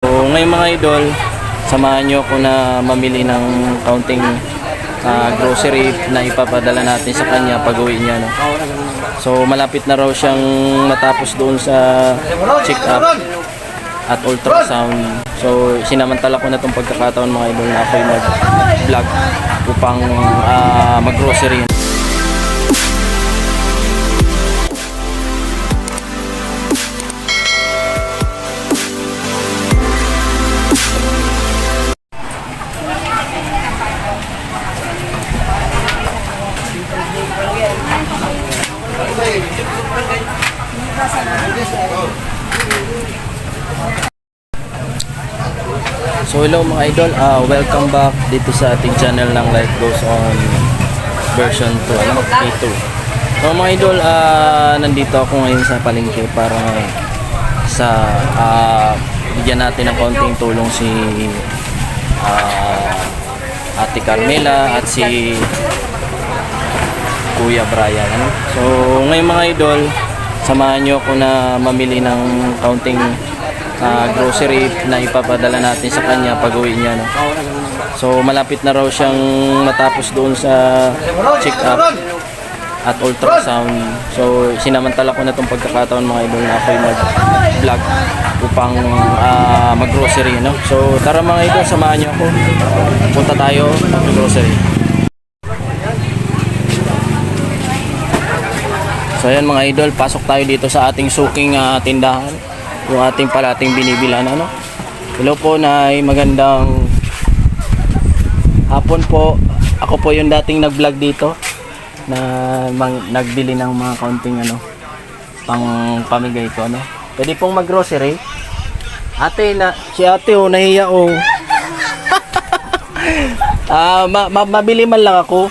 So ngayon mga idol, samahan nyo ako na mamili ng kaunting grocery na ipapadala natin sa kanya pag uwi niya. No? So malapit na raw siyang matapos doon sa check-up at ultrasound. So sinamantala ko na itong pagkakataon mga idol na ako'y mag-vlog upang mag-grocery. So hello mga idol, welcome back dito sa ating channel ng Life Goes On version 2, P2. So mga idol, nandito ako ngayon sa palengke para sa bigyan natin ng konting tulong si Ate Carmela at si Kuya Brian. So ngayon mga idol, samahan nyo ako na mamili ng kaunting grocery na ipapadala natin sa kanya pag uwi niya. No? So malapit na raw siyang matapos doon sa check-up at ultrasound. So sinamantala ko na itong pagkakataon mga idol na ako'y mag-vlog upang mag-grocery. No? So tara mga idol, samahan nyo ako. Punta tayo mag-grocery. So ayan mga idol, pasok tayo dito sa ating suking tindahan. Yung ating palating binibilan. Ano? Hello po Nay, magandang hapon po. Ako po yung dating nag-vlog dito na nagbili ng mga kaunting pang pamigay ko. Ano? Pwede pong mag-grocery. Ate, si ate nahiya mabili man lang ako.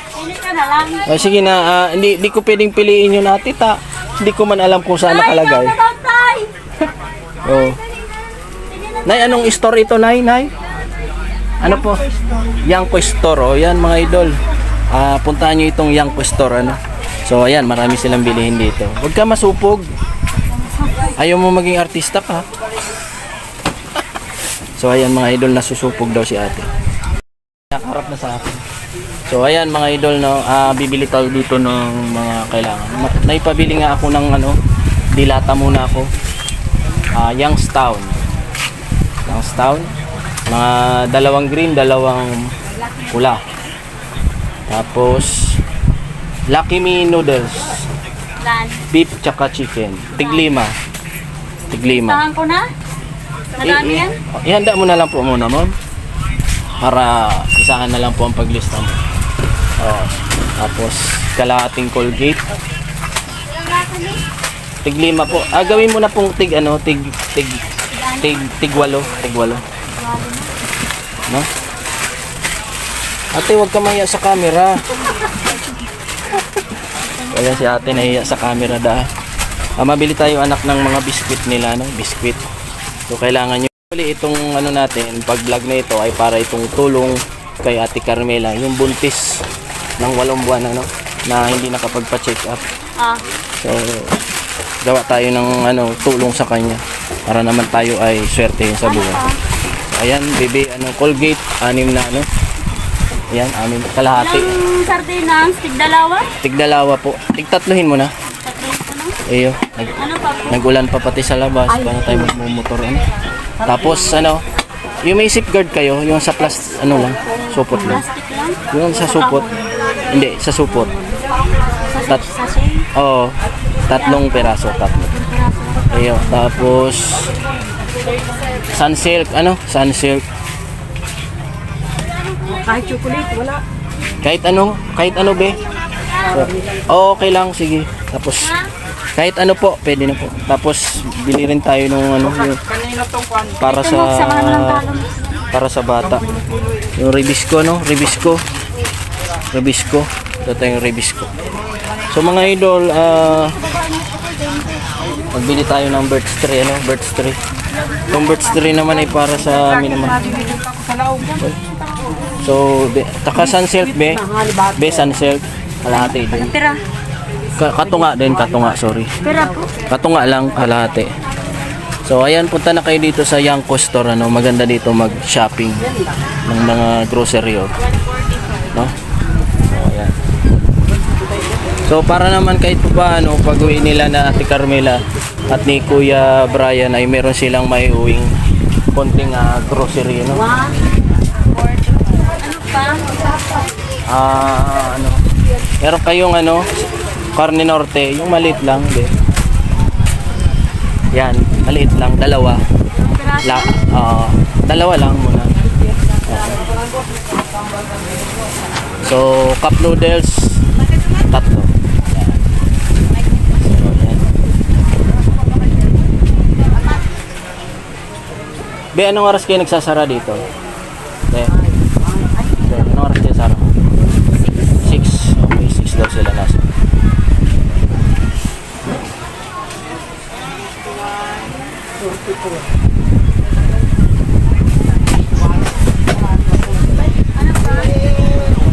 Sige na, hindi ko pwedeng piliin yun ate ta. Hindi ko man alam kung saan nakalagay. Oh. Nay, anong store ito, Nay? Ano po? Yanko Store. Oh, yan mga idol. Puntahan nyo itong Yanko Store. Ano? So, ayan, marami silang bilihin dito. Huwag ka masupog. Ayaw mo maging artista ka. So, ayan mga idol, nasusupog daw si ate. Nakaharap na sa akin. So, ayan mga idol, no, bibili tayo dito ng mga kailangan. Naipabili nga ako ng dilata muna ako. Youngstown, mga dalawang green, dalawang pula. Tapos Lucky Me noodles, beef tsaka chicken, tiglima. Tahan ko na? Nadami yan? Ihanda mo na lang po muna, ma'am, para isahan na lang po ang paglista mo. Tapos kalahating Colgate, tiglima po. Gawin mo na pong tig-walo. No? Ate, huwag ka mahiya sa camera. Ayan si ate, nahiya sa camera da. Mabili tayo anak ng mga biskwit nila, no? Biskwit. So kailangan nyo. Itong natin, pag vlog na ito ay para itong tulong kay Ate Carmela, yung buntis ng 8 buwan na hindi nakapagpa-check up. So gawa tayo ng tulong sa kanya para naman tayo ay swertehin sa buhay. Ayan, baby, Colgate, 6 na ayan, 6 kalahati. Yung sardinas, tigdalawa po. Tigtatluhin mo na. Iyo, nag-ulan pa pati sa labas. Paano tayo magmumotor? Tapos yung may safeguard kayo, yung sa lang, supot lang. Yung sa supot. Hindi, sa supot. Tatlong peraso, Ayo, tapos Sunsilk, Sunsilk. Kahit chocolate, wala. Kahit ano be. So, okay lang, sige. Tapos kahit po, pwede na po. Tapos bili rin tayo ng para sa bata. Yung Ribisco, Ribisco. Ito yung Ribisco. So mga idol, magbili tayo ng birch tree, birch tree. Yung birch tree naman ay para sa amin naman. So, taka sunsilk be sunsilk, kalahati din. Katunga din, sorry. Katunga lang, kalahati. So ayan, punta na kayo dito sa Yanko Store, ano, maganda dito mag-shopping ng mga grocery, oh. No? So ayan. So para naman kahit pa ano, pag-uwi nila na Ate Carmela at ni Kuya Brian ay meron silang may uwing konting grocery, no? Ano pa? Ano, meron kayong ano, Carne Norte, yung maliit lang, di. Yan, maliit lang, dalawa. Dalawa lang muna. Okay. So, cup noodles, tatlo. So, yan. Be, anong oras kayo nagsasara dito? Be, anong oras kayo sara? 6. Okay, 6 daw sila nasa.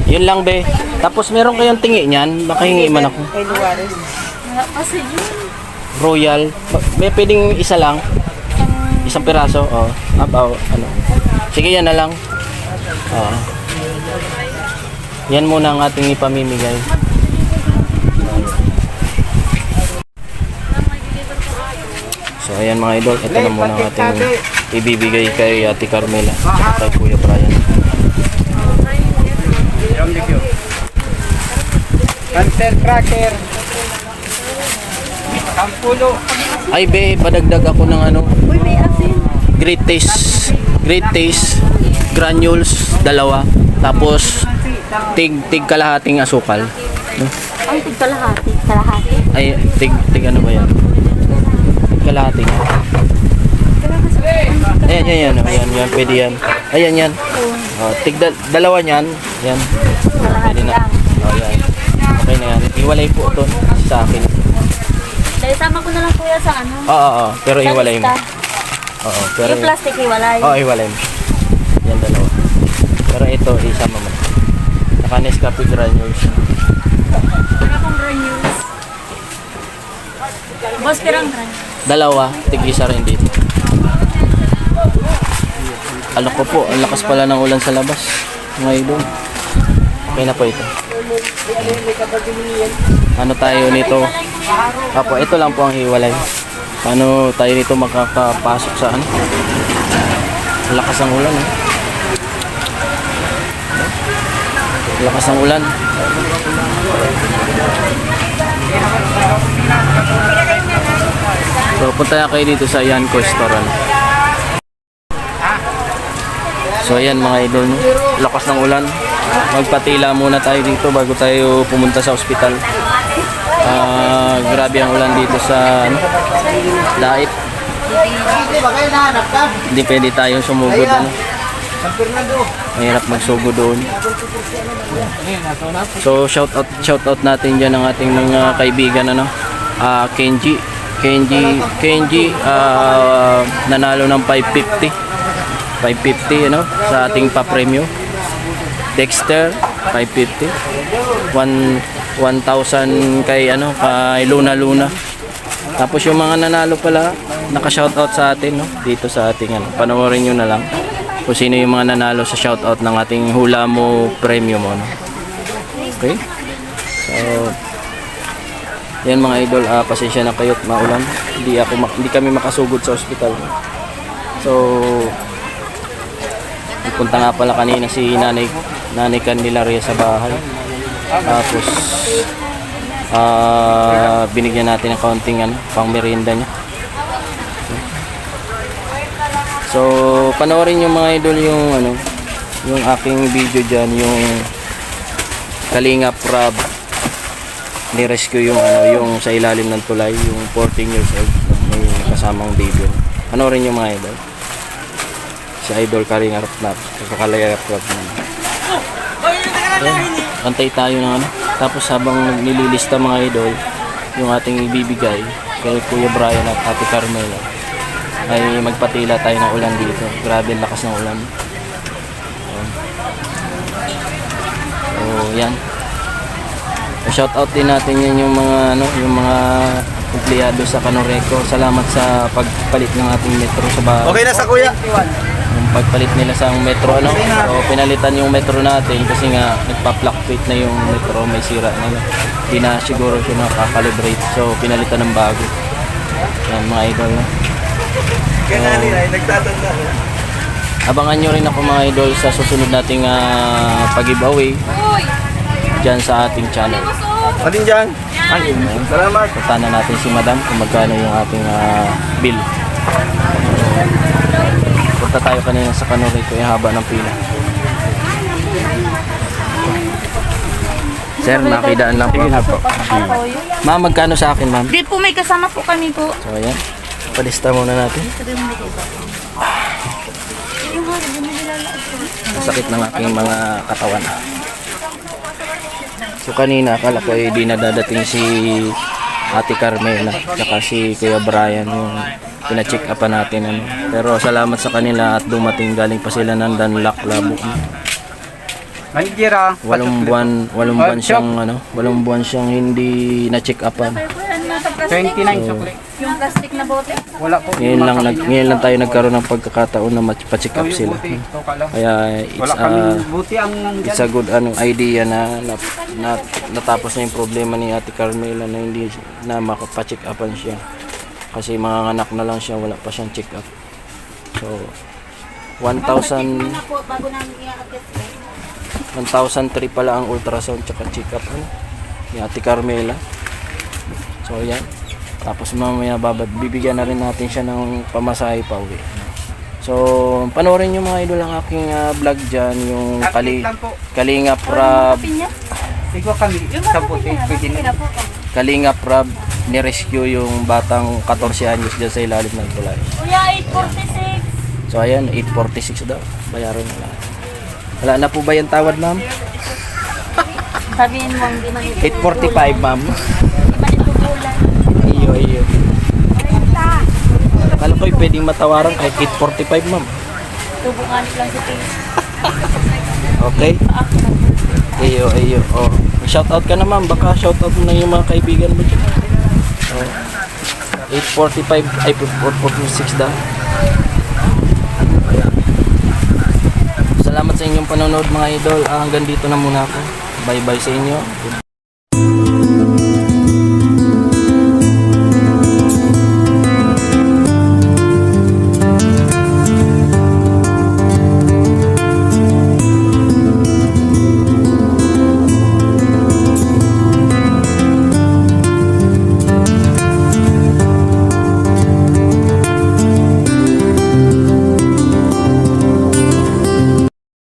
Yun lang, be. Tapos meron kayong tingi niyan, baka hingi man ako. Wala kasi yun. Royal. May pwedeng isa lang. Isang piraso. Oh. Ano. Sige, yan na lang. Oh. Yan muna ang ating ipamimigay. So ayan mga idol, ito na muna ang ating ibibigay kay Ate Carmela at kay Kuya Brian. Hunter cracker. Kampulo. Ay be, padagdag ako ng ano, Uy, may asin. great taste granules, dalawa. Tapos tig kalahating asukal. No? Ay, tigkalahati. Kalahati. Ay, tig ano ba yan? Tig kalahati. Ayan, yan, pwede yan. Ayan, yan. Oh, dalawa niyan, yan. Kalahati Pwede na. lang. Oh, yan. Okay na yan. Iwalay po ito sa akin. Dahil sama ko na lang kuya sa ano. Oo, pero Sa iwalay mo. lista. Oo, pero Yung plastic hiwalay. Oo, iwalay mo. Yan dalawa. Pero ito, isama mo. Naka Nescafe granules. Ano kong granules? Boss, pirang granules. Dalawa, tig-isa rin dito. Alam ko po, ang lakas pala ng ulan sa labas. Ngayon. Okay na po ito. Ano tayo nito? Apo, ito lang po ang hiwalay. Paano tayo nito makakapasok sa ano? Ang lakas ng ulan, eh. Lakas ng ulan. So, punta na kayo dito sa Yanko Restaurant. So, ayan mga idol, no? Lakas ng ulan. Magpatila muna tayo dito bago tayo pumunta sa ospital. Grabe ang ulan dito sa ano, Dait. Hindi pwede tayong sumugod, ano. Mahirap magsugod doon. So shout out natin diyan ang ating mga kaibigan, ano. Kenji nanalo ng 550 ano sa ating pa-premyo. Dexter 550. 1,000 kay ano, kay Luna. Tapos yung mga nanalo pala, naka-shoutout sa atin, no, dito sa ating ano. Panoorin niyo na lang kung sino yung mga nanalo sa shoutout ng ating Hula Mo Premium, no. Okay? So yan mga idol, pasensya na kayo at maulan. Hindi kami makasugod sa ospital. So punta nga pala kanina si Nanay Candelaria sa bahay. Tapos binigyan natin ng kaunting ano, pang merienda niya. So panoorin yung mga idol yung ano, yung aking video diyan, yung Kalinga Prab ni-rescue yung ano, yung sa ilalim ng tulay, yung 14 years old, may kasamang baby. Panoorin yung mga idol. Si Idol Kalinga Prab, Kalinga Prab naman. Antay tayo ng ano. Tapos habang nililista mga idol yung ating ibibigay kay Kuya Brian at Ate Carmela, ay magpatila tayo ng ulan dito. Grabe ang lakas ng ulan. So yan. Shout out din natin yan yung mga ano, yung mga empleyado sa Canoreco. Salamat sa pagpalit ng ating metro sa Okay na sa kuya. yung pagpalit nila sa metro, ano. So pinalitan yung metro natin kasi nga nagpa-fluctuate na yung metro, may sira na. Hindi na siguro siya nakakalibrate. So pinalitan ng bago. Yan mga idol, no? Kaya ay nagtatanda. Abangan nyo rin ako mga idol sa susunod nating pag-giveaway dyan sa ating channel. Alin dyan? Salamat. Punta na natin si madam kung magkano yung ating bill. Punta tayo kanina sa Canoreco, yung haba ng pila. Sir, nakidaan lang po. Ma'am, magkano sa akin, ma'am? Di po, may kasama po kami po. So, ayan. Palista muna natin. Sakit ng aking mga katawan. So, kanina, akala ko di na dadating si Ate Carmela tsaka si Kuya Brian yung pina-check upan natin. Ano. Pero salamat sa kanila at dumating, galing pa sila ng Danlac, Labuk. Manjira. 8 buwan siyang hindi na-check upan. 29 sukli. Yung plastic na bote. Wala po. Ngayon lang tayo nagkaroon ng pagkakataon na pa-check up sila. Kaya Wala kami buti ang it's a good idea na natapos na yung problema ni Ate Carmela na hindi na makapacheck upan siya. Kasi mga anak na lang siya, wala pa siyang check up. So 1,000 Na po, bago namin i-agad. 1,003 pala ang ultrasound tsaka check up ni Ate Carmela. So yan. Tapos mamaya bibigyan na rin natin siya ng pamasahe pa uwi. So panoorin nyo mga idol ang aking vlog dyan, yung Kalinga Prab. Sigwa kami sa puti. Pwede na. Kalinga Prab ni-rescue yung batang 14 anyos dyan sa ilalim ng tulay. Kuya, 846. So ayan, 846 daw. Bayaran na lang. Wala na po ba yung tawad, ma'am? Sabihin mo, hindi man ito. 845, ma'am. Hindi man ito bulan. Iyo. Akala ko'y pwedeng matawaran kahit 845, ma'am. Tubunganit lang si Pins. Okay? Iyo. Oh. Shoutout ka na, ma'am. Baka shoutout mo na yung mga kaibigan mo dyan. Oh. 845, ay 446 daw. Salamat sa inyong panonood mga idol. Hanggang dito na muna ako. Bye bye sa inyo.